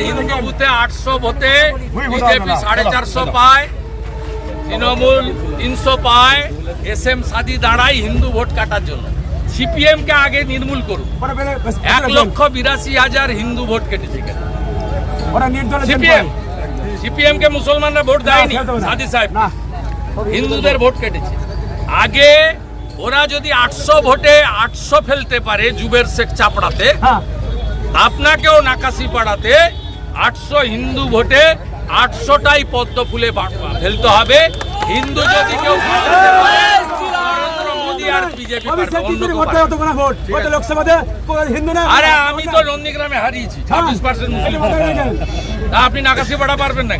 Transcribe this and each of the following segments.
হিন্দু বুথে 800 ভোটে বিজেপি 450 পায়, তৃণমূল 300 পায়, এসএম সাদি দাঁড়ায় হিন্দু ভোট কাটার জন্য। সিপিএম কে আগে নির্মূল করুন। 1,82,000 হিন্দু ভোট কেটেছে। সিপিএম কে মুসলমানরা ভোট দেয়নি, সাদি সাহেব হিন্দুদের ভোট কেটেছে। আগে ওরা যদি 800 ভোটে 800 ফেলতে পারে জুবের শেখ চাপড়াতে, আপনাকেও নাকাশি পাড়াতে 800 হিন্দু ভোটে 800টাই পদ্ম ফুলে ফেলতে হবে। হিন্দু যদি কেউ নরেন্দ্র মোদী আর বিজেপি আরে আমি তো নন্দীগ্রামে হারিয়েছি 26% মুসলিম, আপনি নাকাশি পাড়া পারবেন না।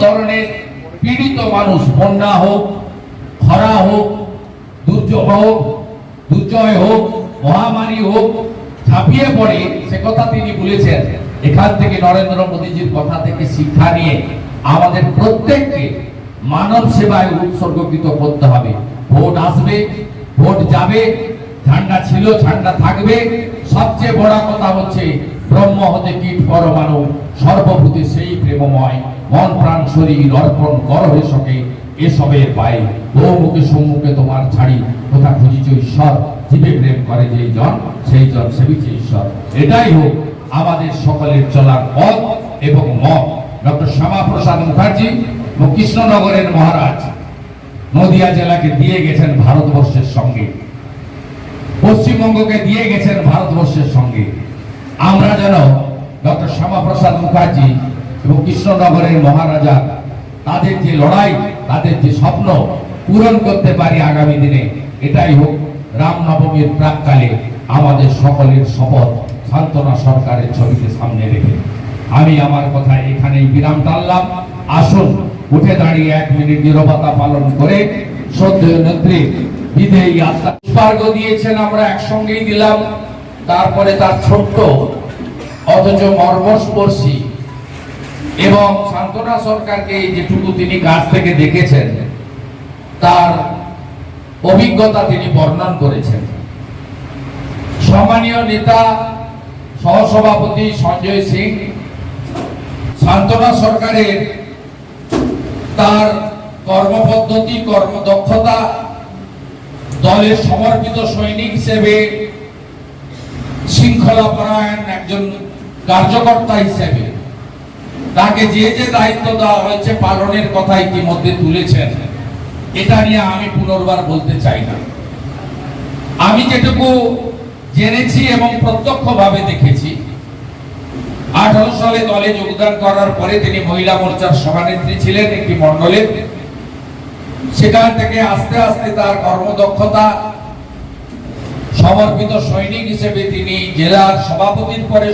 ধরনের পীড়িত মানুষ, বন্যা হোক, খরা হোক, দুর্যোগ হোক, মহামারী হোক, ঝাঁপিয়ে পড়ে, সে কথা তিনি বলেছেন। এখান থেকে নরেন্দ্র মোদীজির কথা থেকে শিক্ষা নিয়ে আমাদের প্রত্যেককে মানব সেবায় উৎসর্গকৃত করতে হবে। ভোট আসবে, ভোট যাবে, ঝান্ডা ছিল, ঝান্ডা থাকবে। সবচেয়ে বড় কথা হচ্ছে ব্রহ্ম হতে কীট পরমাণু, সর্বভূতে সেই প্রেমময়, মন প্রাণ শরীর অর্পণ কর হে সকে এসবের পায়ে, বহুমুখে সম্মুখে তোমার ছাড়ি কোথা খুঁজিছ ঈশ্বর, জীবে প্রেম করে যেই জন সেই জন সেবিছে ঈশ্বর। এটাই হোক আমাদের সকলের চলার পথ এবং মত। ডক্টর শ্যামাপ্রসাদ মুখার্জি কৃষ্ণনগরের মহারাজ নদিয়া জেলাকে দিয়ে গেছেন ভারতবর্ষের সঙ্গে, পশ্চিমবঙ্গকে দিয়ে গেছেন ভারতবর্ষের সঙ্গে। আমরা যেন ডক্টর শ্যামাপ্রসাদ মুখার্জি এবং কৃষ্ণনগরের মহারাজা তাদের যে লড়াই, তাদের যে স্বপ্ন পূরণ করতে পারি আগামী দিনে। এটাই হোক রামনবমীর প্রাককালে আমাদের সকলের শপথ। সান্তনা সরকারের ছবিকে সামনে রেখে আমি আমার কথা এখানেই বিরাম টানলাম। আসুন উঠে দাঁড়িয়ে 1 মিনিট নীরবতা পালন করে শ্রদ্ধেয় নেত্রী বিদেয়ী আত্মা পুষ্পার্ঘ্য দিয়েছেন, আমরা একসঙ্গেই দিলাম। তারপরে তার ছোট্ট অথচ মর্মস্পর্শী এবং সান্তনা সরকারকে যেটুকু তিনি কাছ থেকে দেখেছেন তার অভিজ্ঞতা তিনি বর্ণন করেছেন। সম্মানীয় নেতা সহসভাপতি সঞ্জয় সিং সান্তনা সরকারের তার কর্মপদ্ধতি, কর্মদক্ষতা, দলের সমর্পিত সৈনিক হিসেবে, শৃঙ্খলাপরায়ণ একজন কার্যকর্তা হিসেবে তাকে যে যে দায়িত্ব দেওয়া হয়েছে পালনের কথা ইতিমধ্যে তুলেছেন। এটা নিয়ে আমি পুনর্বার বলতে চাই না। আমি যেটুকু জেনেছি এবং প্রত্যক্ষভাবে দেখেছি, 18 সালে দলে যোগদান করার পরে তিনি মহিলা মোর্চার সভানেত্রী ছিলেন একটি মণ্ডলের। সেখান থেকে আস্তে আস্তে তার কর্মদক্ষতা, সমর্পিত সৈনিক হিসেবে তিনি জেলার সভাপতির পরে